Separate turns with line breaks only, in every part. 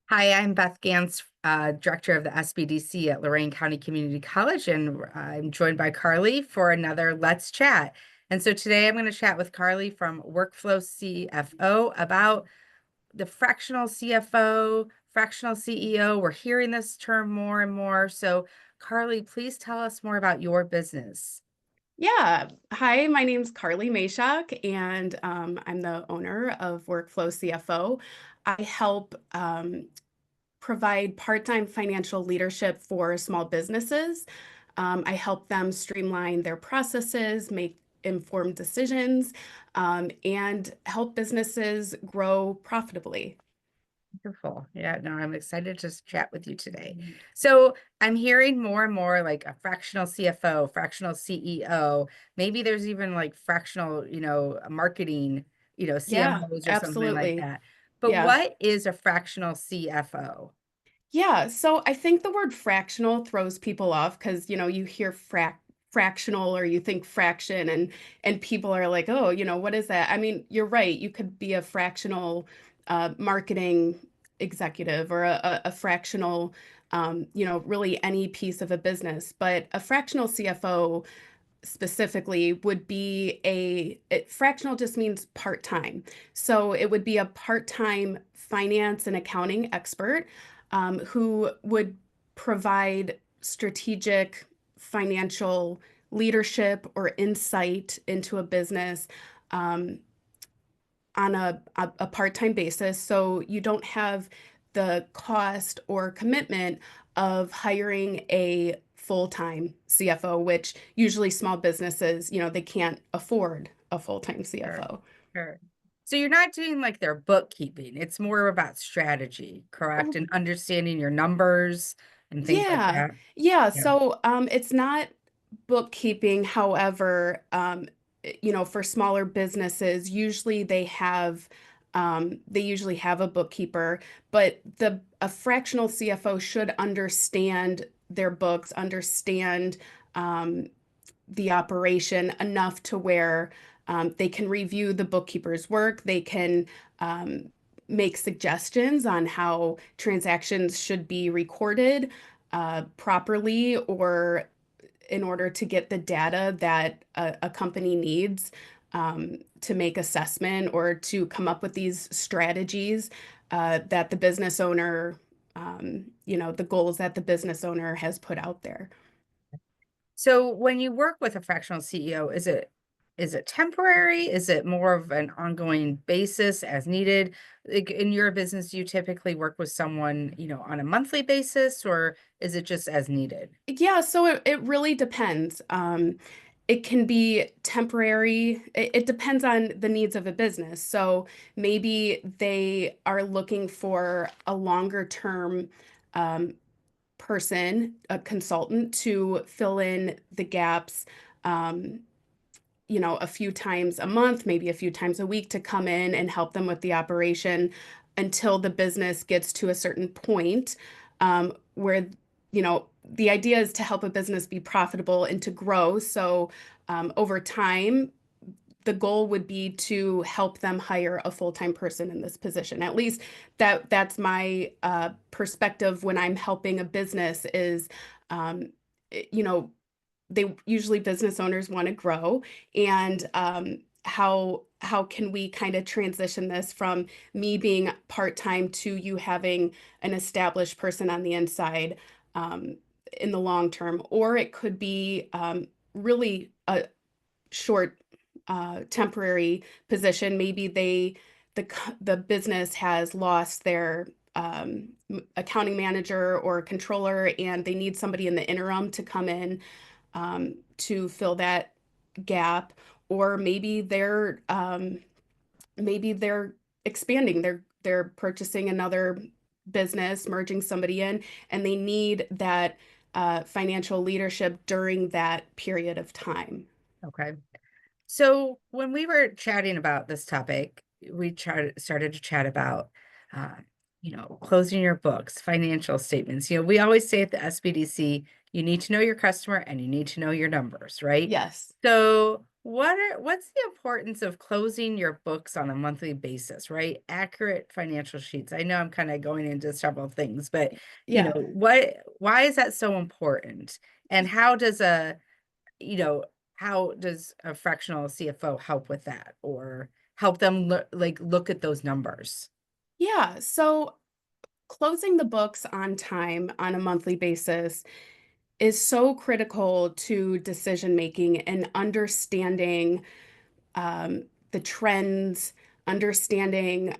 Hi, I'm Beth Gantz, Director of the SBDC at Lorain County Community College, and I'm joined by Carly for another Let's Chat. And so today I'm going to chat with Carly from Workflow CFO about the fractional CFO, fractional CEO. We're hearing this term more and more. So, Carly, please tell us more about your business.
Yeah. Hi, my name's Carly Mashak, and I'm the owner of Workflow CFO. I help provide part-time financial leadership for small businesses. I help them streamline their processes, make informed decisions, and help businesses grow profitably.
Wonderful. Yeah, no, I'm excited to chat with you today. So I'm hearing more and more like a fractional CFO, fractional CEO. Maybe there's even like fractional, marketing,
Yeah,
CMOs or something like
absolutely.
that. But
Yeah.
what is a fractional CFO?
Yeah, so I think the word fractional throws people off because you hear fractional or you think fraction and people are like, "Oh, what is that?" I mean, you're right. You could be a fractional marketing executive or a fractional really any piece of a business, but a fractional CFO specifically would be fractional just means part-time. So it would be a part-time finance and accounting expert who would provide strategic financial leadership or insight into a business um, on a part-time basis. So you don't have the cost or commitment of hiring a full-time CFO, which usually small businesses, they can't afford a full-time
Sure,
CFO.
sure. So you're not doing like their bookkeeping. It's more about strategy, correct? And understanding your numbers and things like
Yeah,
that.
yeah.
Yeah.
So it's not bookkeeping. However, for smaller businesses, usually they usually have a bookkeeper, but the a fractional CFO should understand their books, understand um, the operation enough to where they can review the bookkeeper's work. They can make suggestions on how transactions should be recorded properly or in order to get the data that a company needs to make assessment or to come up with these strategies that the business owner, the goals that the business owner has put out there.
So when you work with a fractional CEO, is it temporary? Is it more of an ongoing basis as needed? Like in your business, do you typically work with someone, on a monthly basis, or is it just as needed?
Yeah, so it really depends. It can be temporary. It depends on the needs of a business. So maybe they are looking for a longer term um, person, a consultant to fill in the gaps, um, a few times a month, maybe a few times a week to come in and help them with the operation until the business gets to a certain point where, the idea is to help a business be profitable and to grow. So over time, the goal would be to help them hire a full-time person in this position. At least that's my perspective when I'm helping a business is, um, you know, they usually business owners want to grow and how can we kind of transition this from me being part-time to you having an established person on the inside um, in the long term, or it could be really a short temporary position. Maybe the business has lost their accounting manager or controller and they need somebody in the interim to come in to fill that gap, or maybe they're expanding. They're purchasing another business, merging somebody in, and they need that financial leadership during that period of time.
Okay. So when we were chatting about this topic, we started to chat about, uh, closing your books, financial statements. We always say at the SBDC, you need to know your customer and you need to know your numbers, right?
Yes.
So what's the importance of closing your books on a monthly basis, right? Accurate financial sheets. I know I'm kind of going into several things, but
Yeah.
why is that so important? And how does a fractional CFO help with that or help them look at those numbers?
Yeah. So closing the books on time on a monthly basis is so critical to decision making and understanding the trends, understanding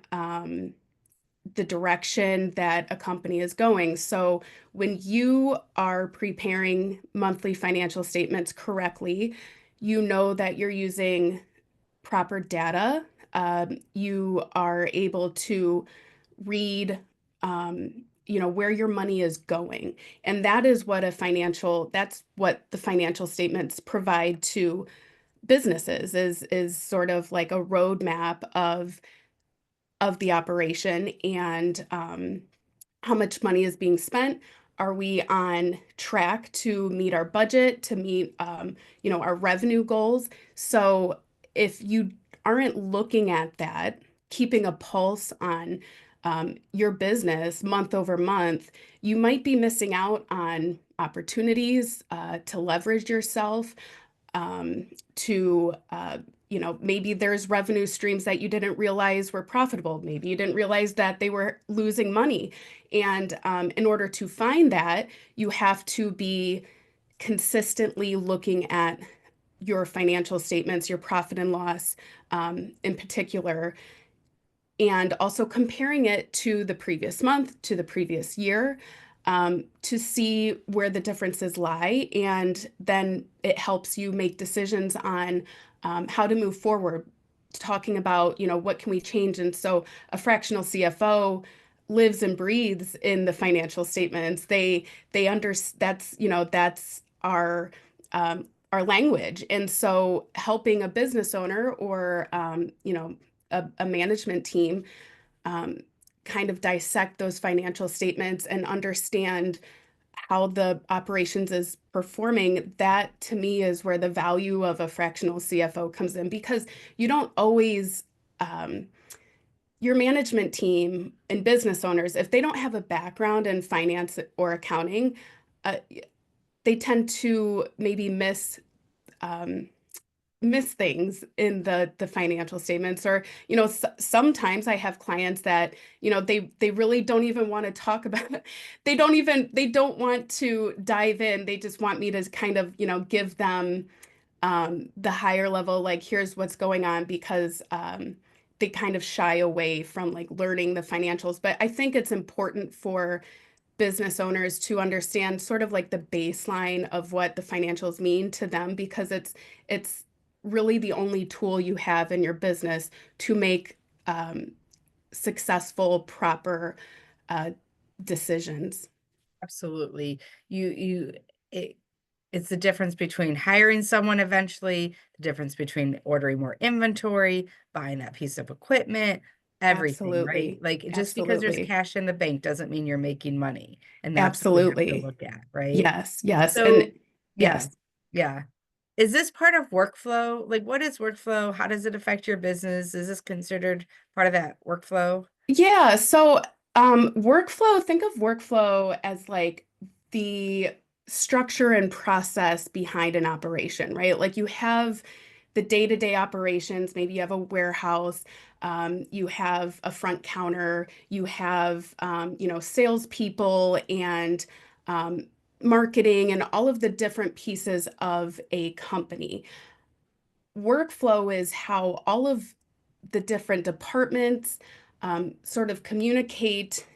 the direction that a company is going. So, when you are preparing monthly financial statements correctly, you know that you're using proper data. You are able to read, where your money is going. And that's what the financial statements provide to businesses is sort of like a roadmap of the operation and how much money is being spent. Are we on track to meet our budget, to meet our revenue goals? So if you aren't looking at that, keeping a pulse on your business month over month, you might be missing out on opportunities to leverage yourself, to maybe there's revenue streams that you didn't realize were profitable. Maybe you didn't realize that they were losing money. And in order to find that, you have to be consistently looking at your financial statements, your profit and loss, in particular, and also comparing it to the previous month, to the previous year, to see where the differences lie. And then it helps you make decisions on how to move forward, talking about, what can we change? And so a fractional CFO lives and breathes in the financial statements. They under that's our language. And so helping a business owner or a management team um, kind of dissect those financial statements and understand how the operations is performing, that to me is where the value of a fractional CFO comes in, because you don't always, um, your management team and business owners, if they don't have a background in finance or accounting, uh, they tend to maybe um, miss things in the financial statements. Or sometimes I have clients that they really don't even want to talk about it. They don't want to dive in. They just want me to kind of give them the higher level, like, here's what's going on, because they kind of shy away from like learning the financials. But I think it's important for business owners to understand sort of like the baseline of what the financials mean to them, because it's really the only tool you have in your business to make successful, proper uh, decisions.
Absolutely. You it it's the difference between hiring someone eventually, the difference between ordering more inventory, buying that piece of equipment, everything, right?
Absolutely.
Like just because there's
Absolutely.
cash in the bank doesn't mean you're making money. And that's what we have to
Absolutely.
look at, right?
Yes. Yes. And
So, yeah,
yes.
yeah. Is this part of workflow? Like, what is workflow? How does it affect your business? Is this considered part of that workflow?
Yeah, so workflow, think of workflow as like the structure and process behind an operation, right? Like you have the day-to-day operations, maybe you have a warehouse, you have a front counter, you have salespeople and um, marketing and all of the different pieces of a company. Workflow is how all of the different departments sort of communicate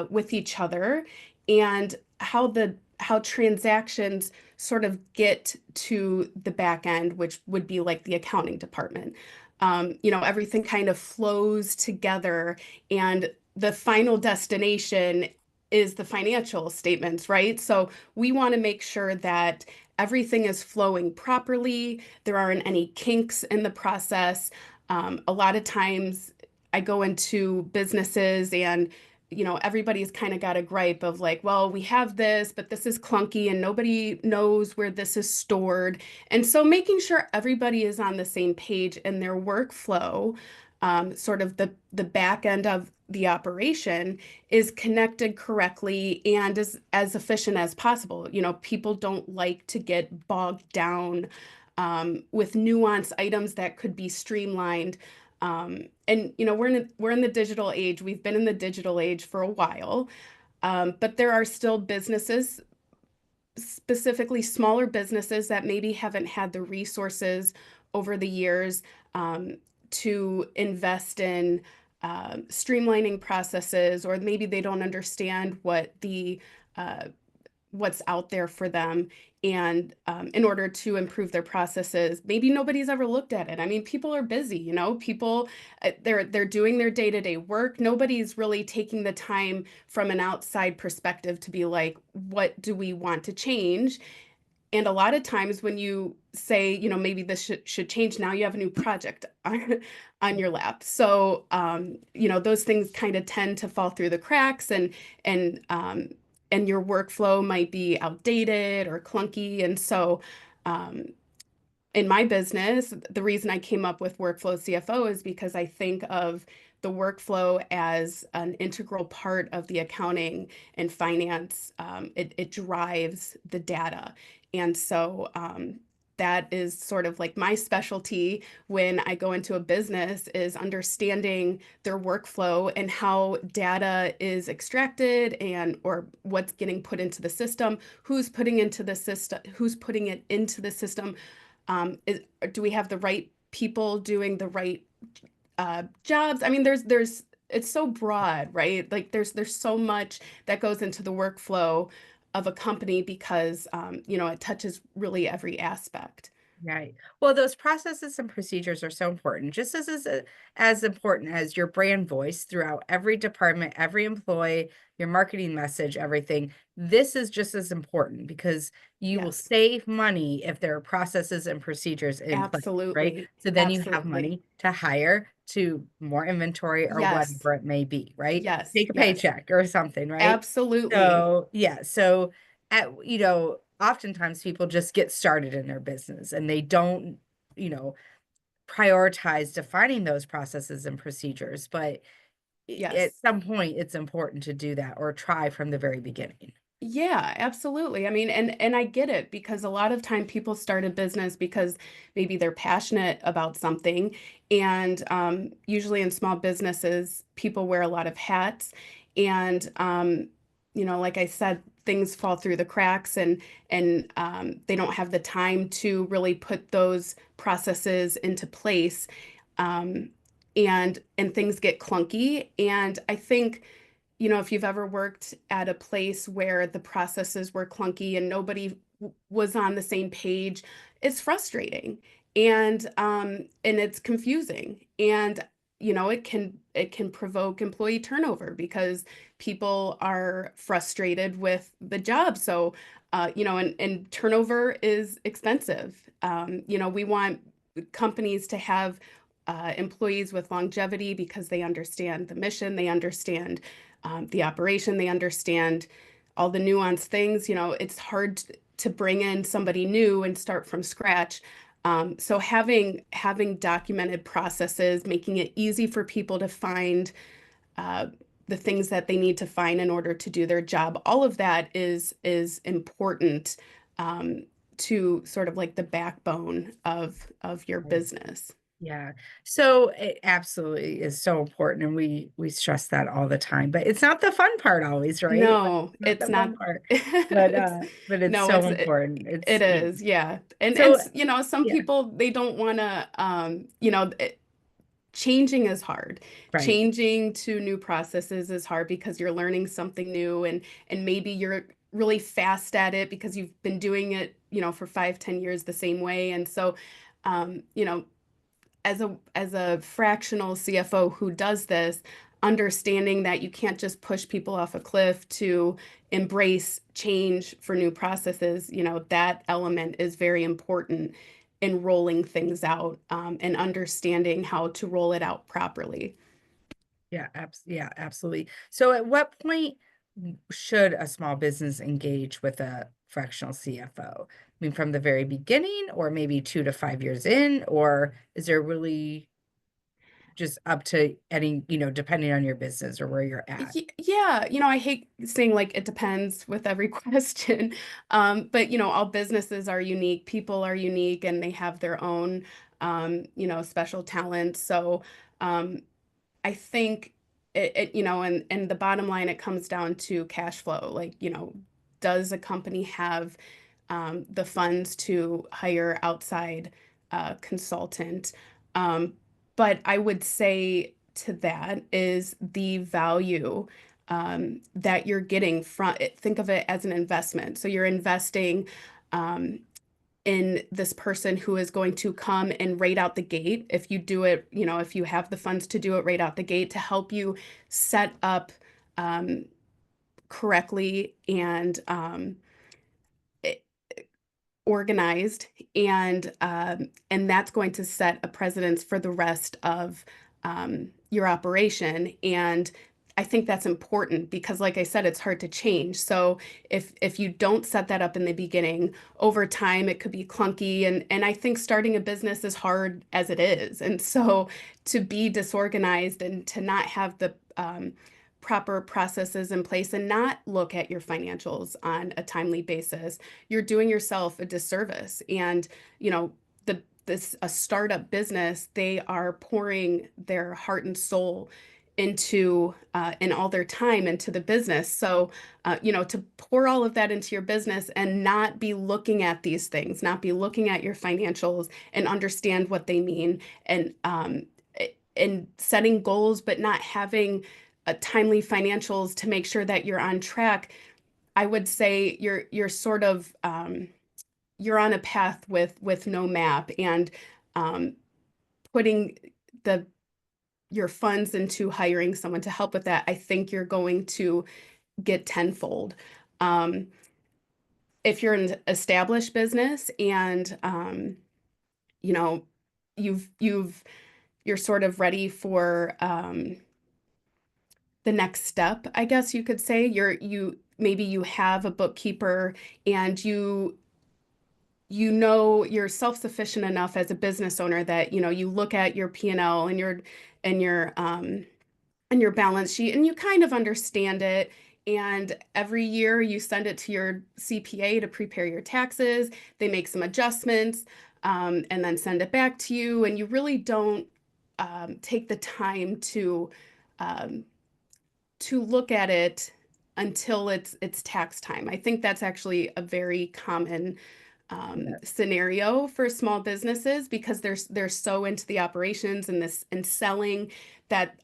with each other, and how transactions sort of get to the back end, which would be like the accounting department. Everything kind of flows together, and the final destination is the financial statements, right? So we want to make sure that everything is flowing properly, there aren't any kinks in the process. A lot of times I go into businesses and everybody's kind of got a gripe of like, well, we have this, but this is clunky and nobody knows where this is stored. And so making sure everybody is on the same page in their workflow, sort of the back end of the operation is connected correctly and as efficient as possible. People don't like to get bogged down with nuanced items that could be streamlined. And we're in the digital age. We've been in the digital age for a while, but there are still businesses, specifically smaller businesses, that maybe haven't had the resources over the years to invest in streamlining processes, or maybe they don't understand uh, what's out there for them. And in order to improve their processes, maybe nobody's ever looked at it. I mean, people are busy, people they're doing their day-to-day work. Nobody's really taking the time from an outside perspective to be like, what do we want to change? And a lot of times when you say, maybe this should change, now you have a new project on your lap. So, those things kind of tend to fall through the cracks, and your workflow might be outdated or clunky. And so, um, in my business, the reason I came up with Workflow CFO is because I think of the workflow as an integral part of the accounting and finance. It drives the data. And so that is sort of like my specialty when I go into a business, is understanding their workflow and how data is extracted, and or what's getting put into the system, who's putting it into the system. Do we have the right people doing the right jobs? I mean, it's so broad, right? Like there's so much that goes into the workflow of a company because it touches really every aspect.
Right. Well, those processes and procedures are so important, just as important as your brand voice throughout every department, every employee, your marketing message, everything. This is just as important because you will
Yes,
save money if there are processes and procedures in place, right?
absolutely.
So then you have
Absolutely.
money to hire to more inventory or
Yes.
whatever it may be, right?
Yes.
Take a
Yes.
paycheck or something, right?
Absolutely.
So, yeah. So oftentimes people just get started in their business and they don't, you know, prioritize defining those processes and procedures. But at
Yes.
some point, it's important to do that or try from the very beginning.
Yeah, absolutely. I mean, and I get it, because a lot of time people start a business because maybe they're passionate about something, and usually in small businesses, people wear a lot of hats, and like I said, things fall through the cracks, and they don't have the time to really put those processes into place, um, and things get clunky, and I think if you've ever worked at a place where the processes were clunky and nobody was on the same page, it's frustrating, and it's confusing, and it can provoke employee turnover because people are frustrated with the job. So and turnover is expensive. We want companies to have employees with longevity because they understand the mission, they understand the operation, they understand all the nuanced things. It's hard to bring in somebody new and start from scratch. So having documented processes, making it easy for people to find uh, the things that they need to find in order to do their job, all of that is important, um, to sort of like the backbone of your business.
Yeah. So it absolutely is so important and we stress that all the time. But it's not the fun part always, right? Like,
No,
it's not
it's
the
not.
fun part. But
It's
it's
no,
so
it's
important.
it is, yeah. And
So
some
yeah,
people, they don't want to changing is hard.
right.
Changing to new processes is hard because you're learning something new, and maybe you're really fast at it because you've been doing it, for 5, 10 years the same way. And so um, you know, as a fractional CFO who does this, understanding that you can't just push people off a cliff to embrace change for new processes, that element is very important in rolling things out, and understanding how to roll it out properly.
Yeah, absolutely. So at what point should a small business engage with a fractional CFO? I mean, from the very beginning, or maybe 2 to 5 years in, or is there really just up to any, depending on your business or where you're at?
Yeah, I hate saying like it depends with every question. But all businesses are unique, people are unique, and they have their own special talents. So um I think and the bottom line, it comes down to cash flow. Like, does a company have the funds to hire outside consultant? Um, but I would say to that is the value that you're getting from it. Think of it as an investment. So you're investing um, in this person who is going to come and rate out the gate. If you do it, if you have the funds to do it right out the gate to help you set up um, correctly and organized, and that's going to set a precedence for the rest of your operation. And I think that's important because, like I said, it's hard to change. So if you don't set that up in the beginning, over time it could be clunky. And I think starting a business is hard as it is. And so to be disorganized and to not have the proper processes in place and not look at your financials on a timely basis, you're doing yourself a disservice. And, you know, this a startup business, they are pouring their heart and soul into and all their time into the business. So, to pour all of that into your business and not be looking at these things, not be looking at your financials and understand what they mean, and setting goals, but not having timely financials to make sure that you're on track. I would say you're sort of you're on a path with no map, and um, putting the your funds into hiring someone to help with that. I think you're going to get tenfold. Um, if you're an established business and you know you've you're sort of ready for the next step, I guess you could say. You maybe you have a bookkeeper, and you're self-sufficient enough as a business owner that you look at your P&L and your balance sheet, and you kind of understand it. And every year you send it to your CPA to prepare your taxes. They make some adjustments, and then send it back to you. And you really don't take the time um, to look at it until it's tax time. I think that's actually a very common
Yeah.
scenario for small businesses because they're so into the operations and this and selling that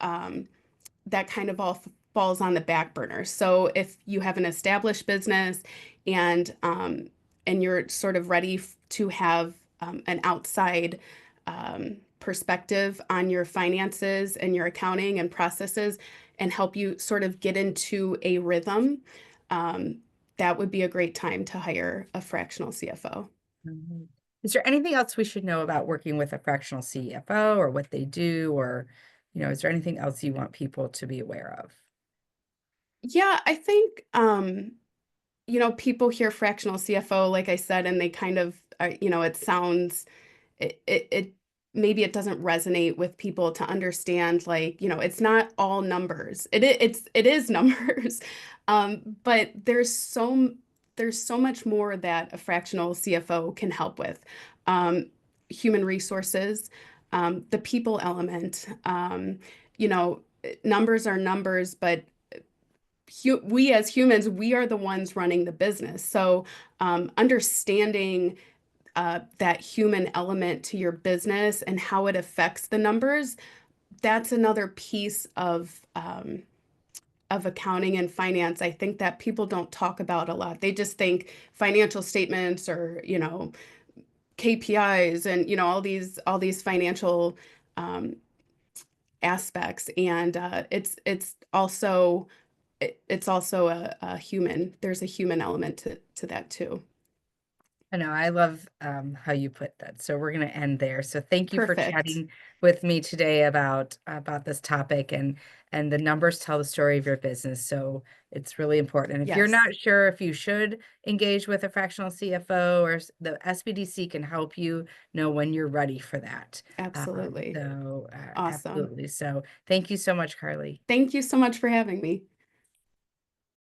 that kind of all falls on the back burner. So if you have an established business and you're sort of ready to have an outside perspective on your finances and your accounting and processes and help you sort of get into a rhythm, um, that would be a great time to hire a fractional CFO.
Mhm. Is there anything else we should know about working with a fractional CFO or what they do, or, is there anything else you want people to be aware of?
Yeah, I think people hear fractional CFO, like I said, and they kind of, it sounds, it maybe it doesn't resonate with people to understand, like, it's not all numbers. It is numbers. But there's so much more that a fractional CFO can help with. Um, Human resources, the people element, you know, numbers are numbers, but we as humans, we are the ones running the business. So understanding that human element to your business and how it affects the numbers, that's another piece of accounting and finance. I think that people don't talk about a lot. They just think financial statements or KPIs and all these financial um, aspects. And it's also a human. There's a human element to that too.
I know, I love how you put that. So we're going to end there. So thank you for
Perfect.
chatting with me today about this topic, and the numbers tell the story of your business. So it's really important. And if you're
Yes,
not sure if you should engage with a fractional CFO, the SBDC can help you know when you're ready for that.
absolutely. Awesome.
Absolutely. So thank you so much, Carly.
Thank you so much for having me.